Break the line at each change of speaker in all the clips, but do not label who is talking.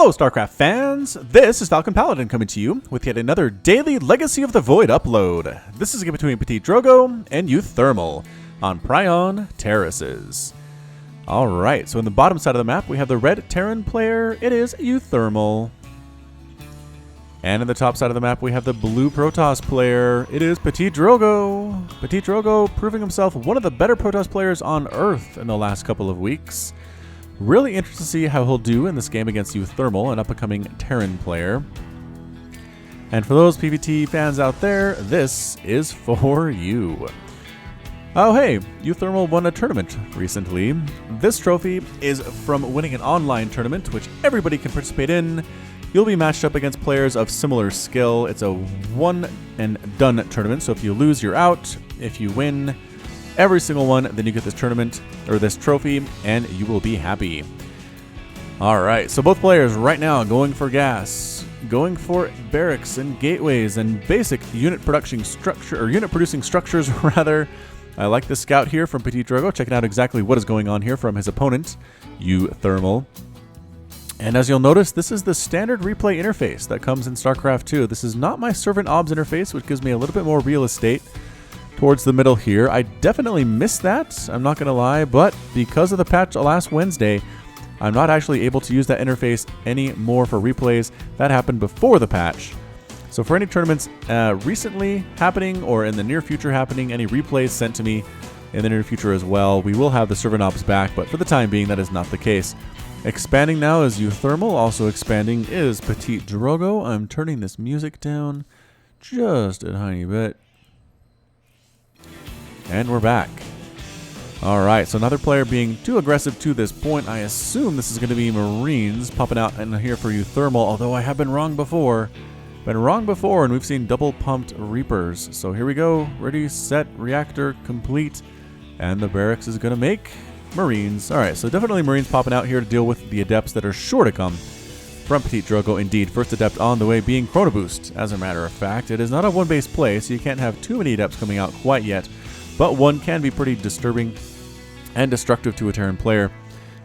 Hello, StarCraft fans! This is Falcon Paladin coming to you with yet another daily Legacy of the Void upload. This is a game between Ptitdrogo and uThermal on Prion Terraces. Alright, so in the bottom side of the map we have the red Terran player, it is uThermal. And in the top side of the map we have the blue Protoss player, it is Ptitdrogo. Ptitdrogo proving himself one of the better Protoss players on Earth in the last couple of weeks. Really interested to see how he'll do in this game against uThermal, an up-and-coming Terran player. And for those PvT fans out there, this is for you. Oh hey, uThermal won a tournament recently. This trophy is from winning an online tournament, which everybody can participate in. You'll be matched up against players of similar skill. It's a one-and-done tournament, so if you lose, you're out. If you win every single one, then you get this tournament, or this trophy, and you will be happy. Alright, so both players right now going for gas, going for barracks and gateways and basic unit production structure, or unit producing structures rather. I like the scout here from Ptitdrogo, checking out exactly what is going on here from his opponent, uThermal. And as you'll notice, this is the standard replay interface that comes in StarCraft 2. This is not my servant obs interface, which gives me a little bit more real estate towards the middle here. I definitely missed that, I'm not going to lie, but because of the patch last Wednesday, I'm not actually able to use that interface anymore for replays. That happened before the patch. So for any tournaments recently happening or in the near future happening, any replays sent to me in the near future as well, we will have the servant ops back, but for the time being, that is not the case. Expanding now is uThermal, also expanding is Ptitdrogo. I'm turning this music down just a tiny bit. And we're back. Alright, so another player being too aggressive to this point. I assume this is going to be Marines popping out in here for uThermal, although I have been wrong before. And we've seen double pumped Reapers. So here we go. Ready, set, reactor, complete. And the barracks is going to make Marines. Alright, so definitely Marines popping out here to deal with the Adepts that are sure to come from Ptitdrogo. Indeed, first Adept on the way being Chrono Boost. As a matter of fact, it is not a one-base play, so you can't have too many Adepts coming out quite yet. But one can be pretty disturbing and destructive to a Terran player.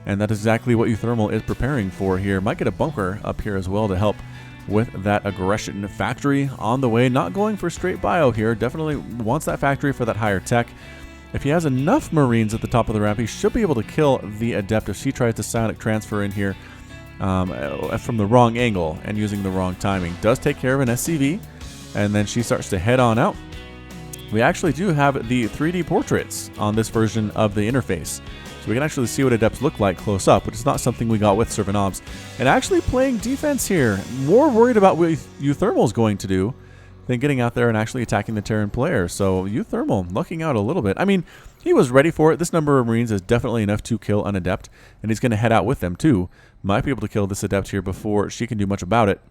And that is exactly what uThermal is preparing for here. Might get a bunker up here as well to help with that aggression. Factory on the way. Not going for straight bio here. Definitely wants that factory for that higher tech. If he has enough Marines at the top of the ramp, he should be able to kill the Adept if she tries to psionic transfer in here from the wrong angle and using the wrong timing. Does take care of an SCV, and then she starts to head on out. We actually do have the 3D portraits on this version of the interface. So we can actually see what Adepts look like close up, which is not something we got with Servant Obs. And actually playing defense here. More worried about what uThermal is going to do than getting out there and actually attacking the Terran player. So uThermal lucking out a little bit. I mean, he was ready for it. This number of Marines is definitely enough to kill an Adept. And he's going to head out with them too. Might be able to kill this Adept here before she can do much about it.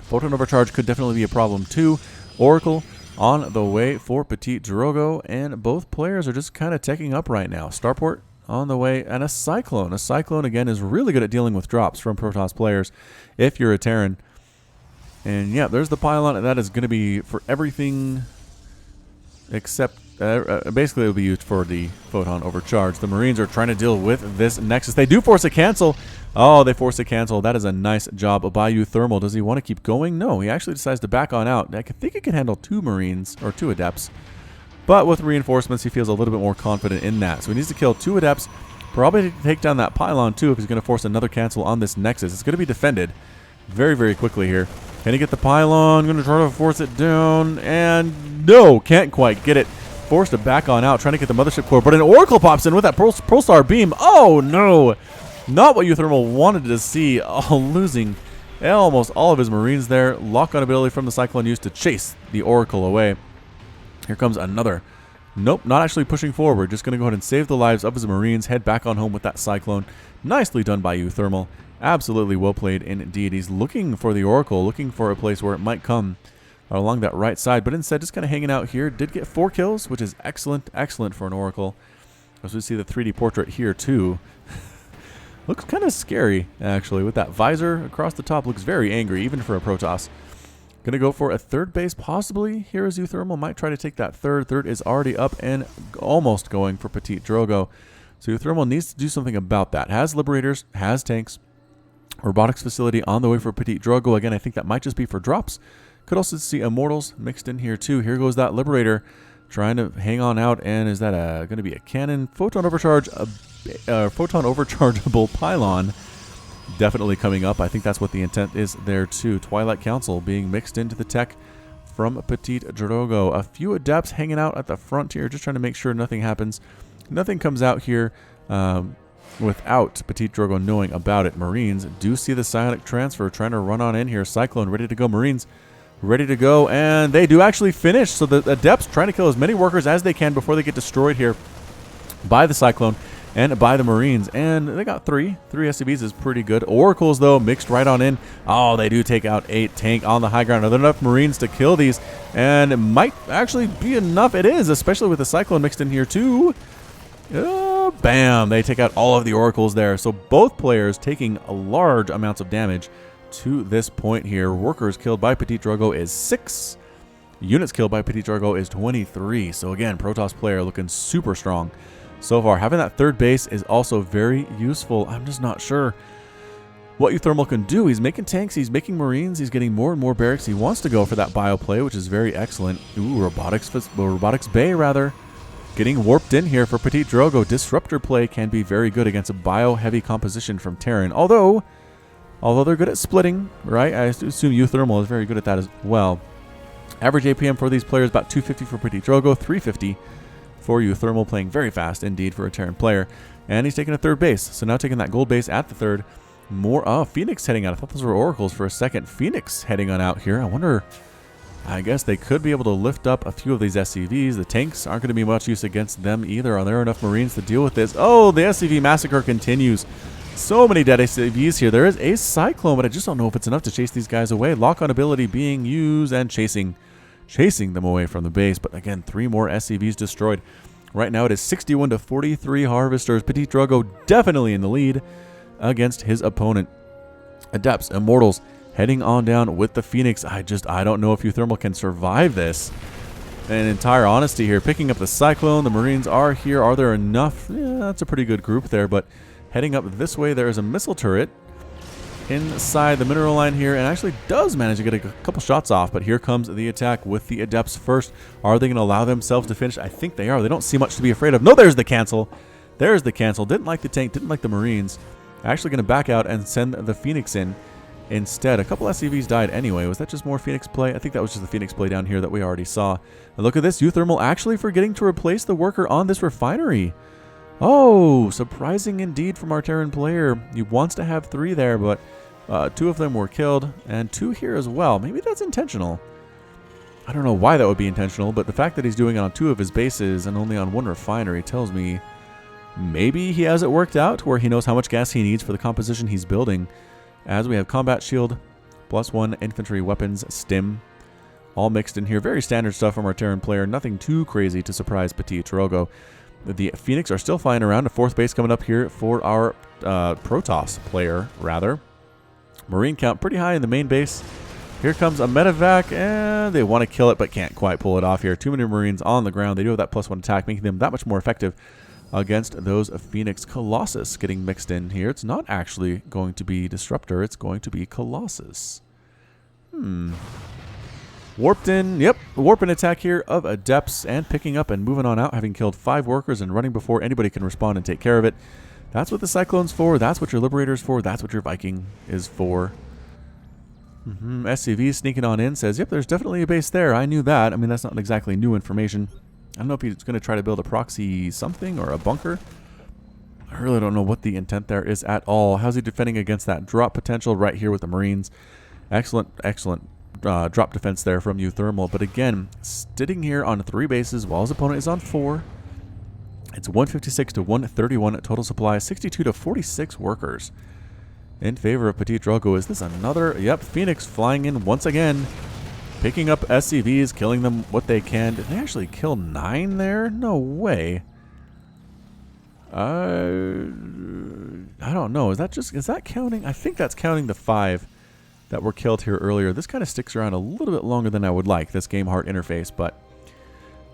Photon overcharge could definitely be a problem too. Oracle on the way for Ptitdrogo, and both players are just kind of teching up right now. Starport on the way, and a Cyclone. A Cyclone, again, is really good at dealing with drops from Protoss players if you're a Terran. And yeah, there's the pylon, and that is going to be for everything except, basically it will be used for the Photon overcharge. The Marines are trying to deal with this Nexus. They do force a cancel. Oh, they force a cancel. That is a nice job by uThermal. Does he want to keep going? No, he actually decides to back on out. I think he can handle 2 Marines, or 2 Adepts. But with reinforcements, he feels a little bit more confident in that. So he needs to kill 2 Adepts, probably to take down that pylon too if he's going to force another cancel on this Nexus. It's going to be defended very, very quickly here. Can he get the pylon? Going to try to force it down, and no, can't quite get it. Forced to back on out, trying to get the Mothership Core, but an Oracle pops in with that Pulsar Beam. Oh no! Not what uThermal wanted to see. Oh, losing almost all of his Marines there. Lock-on ability from the Cyclone used to chase the Oracle away. Here comes another. Nope, not actually pushing forward. Just going to go ahead and save the lives of his Marines. Head back on home with that Cyclone. Nicely done by uThermal. Absolutely well played indeed. He's looking for the Oracle, looking for a place where it might come along that right side, but instead just kind of hanging out here. Did get 4 kills, which is excellent, excellent for an Oracle. As we see the 3D portrait here too. Looks kind of scary, actually, with that visor across the top. Looks very angry, even for a Protoss. Going to go for a 3rd base, possibly. Here is uThermal. Might try to take that 3rd. 3rd is already up and almost going for Ptitdrogo. So uThermal needs to do something about that. Has Liberators, has tanks. Robotics facility on the way for Ptitdrogo. Again, I think that might just be for drops. Could also see Immortals mixed in here too. Here goes that Liberator trying to hang on out. And is that going to be a cannon? Photon overcharge, photon overchargeable pylon. Definitely coming up. I think that's what the intent is there too. Twilight Council being mixed into the tech from Ptitdrogo. A few Adepts hanging out at the front here, just trying to make sure nothing happens. Nothing comes out here without Ptitdrogo knowing about it. Marines do see the psionic transfer, trying to run on in here. Cyclone ready to go. Marines ready to go, and they do actually finish. So the Adepts trying to kill as many workers as they can before they get destroyed here by the Cyclone and by the Marines. And they got three SCVs is pretty good. Oracles, though, mixed right on in. Oh, they do take out 8 tank on the high ground. Are there enough Marines to kill these? And it might actually be enough. It is, especially with the Cyclone mixed in here, too. Bam! They take out all of the Oracles there. So both players taking large amounts of damage to this point here. Workers killed by Ptitdrogo is 6. Units killed by Ptitdrogo is 23. So again, Protoss player looking super strong so far. Having that third base is also very useful. I'm just not sure what uThermal can do. He's making tanks, he's making Marines, he's getting more and more barracks. He wants to go for that bio play, which is very excellent. Ooh, robotics bay rather. Getting warped in here for Ptitdrogo. Disruptor play can be very good against a bio-heavy composition from Terran. Although they're good at splitting, right? I assume uThermal is very good at that as well. Average APM for these players, about 250 for Ptitdrogo, 350 for uThermal, playing very fast indeed for a Terran player. And he's taking a third base. So now taking that gold base at the third. More, Phoenix heading out. I thought those were Oracles for a second. Phoenix heading on out here. I wonder, I guess they could be able to lift up a few of these SCVs. The tanks aren't going to be much use against them either. Are there enough Marines to deal with this? Oh, the SCV massacre continues. So many dead SCVs here. There is a Cyclone, but I just don't know if it's enough to chase these guys away. Lock-on ability being used and chasing them away from the base. But again, 3 more SCVs destroyed. Right now it is 61 to 43 Harvesters. Ptitdrogo definitely in the lead against his opponent. Adepts, Immortals heading on down with the Phoenix. I don't know if uThermal can survive this. In entire honesty here, picking up the Cyclone. The Marines are here. Are there enough? Yeah, that's a pretty good group there, but heading up this way, there is a missile turret inside the mineral line here, and actually does manage to get a couple shots off, but here comes the attack with the Adepts first. Are they going to allow themselves to finish? I think they are. They don't see much to be afraid of. No, there's the cancel. There's the cancel. Didn't like the tank, didn't like the Marines. Actually going to back out and send the Phoenix in instead. A couple SCVs died anyway. Was that just more Phoenix play? I think that was just the Phoenix play down here that we already saw. And look at this. uThermal actually forgetting to replace the worker on this refinery. Oh, surprising indeed from our Terran player. He wants to have 3 there, but 2 of them were killed, and 2 here as well. Maybe that's intentional. I don't know why that would be intentional, but the fact that he's doing it on 2 of his bases and only on 1 refinery tells me maybe he has it worked out where he knows how much gas he needs for the composition he's building. As we have combat shield, +1 infantry weapons, stim, all mixed in here. Very standard stuff from our Terran player. Nothing too crazy to surprise Ptitdrogo. The Phoenix are still flying around. A 4th base coming up here for our Protoss player, rather. Marine count pretty high in the main base. Here comes a medevac, and they want to kill it, but can't quite pull it off here. Too many Marines on the ground. They do have that +1 attack, making them that much more effective against those Phoenix. Colossus getting mixed in here. It's not actually going to be Disruptor. It's going to be Colossus. Warped in, yep, warp and attack here of Adepts, and picking up and moving on out, having killed 5 workers and running before anybody can respond and take care of it. That's what the Cyclone's for, that's what your Liberator's for, that's what your Viking is for. SCV sneaking on in, says, yep, there's definitely a base there. I knew that. I mean, that's not exactly new information. I don't know if he's going to try to build a proxy something or a bunker. I really don't know what the intent there is at all. How's he defending against that drop potential right here with the Marines? Excellent, excellent. Drop defense there from uThermal, but again, sitting here on 3 bases while his opponent is on 4. It's 156 to 131 total supply, 62 to 46 workers in favor of Ptitdrogo. Is this another? Yep, Phoenix flying in once again, picking up SCVs, killing them what they can. Did they actually kill 9 there? No way. I don't know. Is that counting? I think that's counting the 5 that were killed here earlier. This kind of sticks around a little bit longer than I would like, this game heart interface, but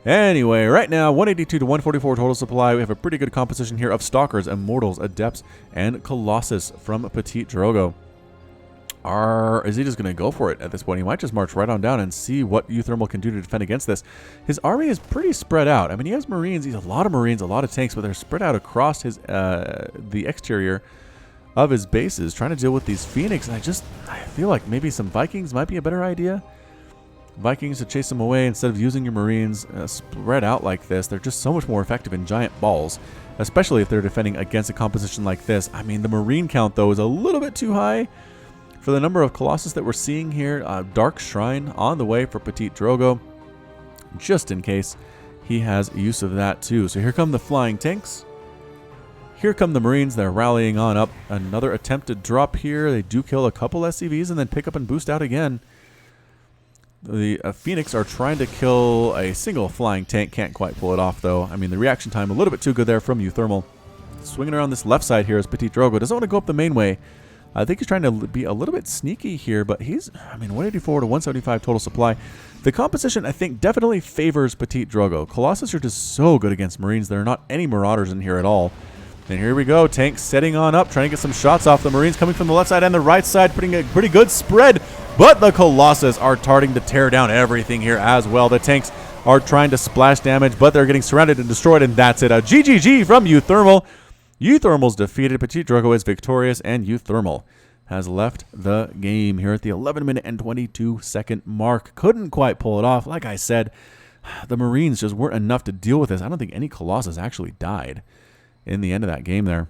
anyway, right now, 182 to 144 total supply. We have a pretty good composition here of Stalkers, Immortals, Adepts, and Colossus from Ptitdrogo. Is he just going to go for it at this point? He might just march right on down and see what uThermal can do to defend against this. His army is pretty spread out. I mean, he has Marines. He's a lot of Marines, a lot of tanks, but they're spread out across his the exterior of his bases, trying to deal with these Phoenix. And I feel like maybe some Vikings might be a better idea. Vikings to chase them away instead of using your Marines spread out like this. They're just so much more effective in giant balls, especially if they're defending against a composition like this. I mean, the Marine count, though, is a little bit too high for the number of Colossus that we're seeing here. Dark Shrine on the way for Ptitdrogo, just in case he has use of that too. So here come the flying tanks. Here come the Marines. They're rallying on up. Another attempted drop here. They do kill a couple SCVs and then pick up and boost out again. The Phoenix are trying to kill a single flying tank. Can't quite pull it off, though. I mean, the reaction time a little bit too good there from uThermal. Swinging around this left side here is Ptitdrogo. Doesn't want to go up the main way. I think he's trying to be a little bit sneaky here, but he's, I mean, 184 to 175 total supply. The composition, I think, definitely favors Ptitdrogo. Colossus are just so good against Marines. There are not any Marauders in here at all. And here we go. Tanks setting on up, trying to get some shots off. The Marines coming from the left side and the right side, putting a pretty good spread. But the Colossus are starting to tear down everything here as well. The tanks are trying to splash damage, but they're getting surrounded and destroyed, and that's it. A GGG from uThermal. uThermal's defeated. Ptitdrogo is victorious, and uThermal has left the game here at the 11-minute and 22-second mark. Couldn't quite pull it off. Like I said, the Marines just weren't enough to deal with this. I don't think any Colossus actually died in the end of that game there.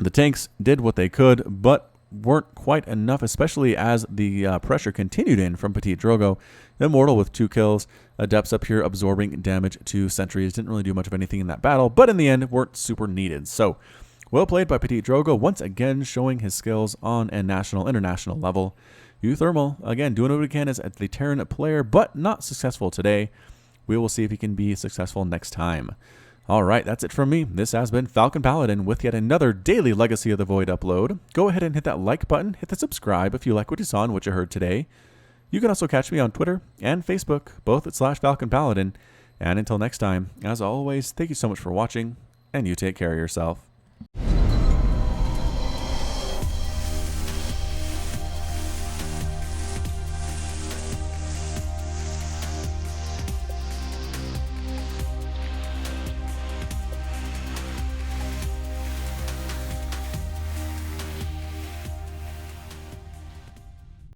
The tanks did what they could, but weren't quite enough, especially as the pressure continued in from Ptitdrogo. Immortal with 2 kills. Adepts up here absorbing damage to sentries. Didn't really do much of anything in that battle, but in the end weren't super needed. So, well played by Ptitdrogo, once again showing his skills on a national, international level. uThermal, again, doing what he can as the Terran player, but not successful today. We will see if he can be successful next time. Alright, that's it from me. This has been Falcon Paladin with yet another daily Legacy of the Void upload. Go ahead and hit that like button, hit the subscribe if you like what you saw and what you heard today. You can also catch me on Twitter and Facebook, both at /Falcon Paladin. And until next time, as always, thank you so much for watching, and you take care of yourself.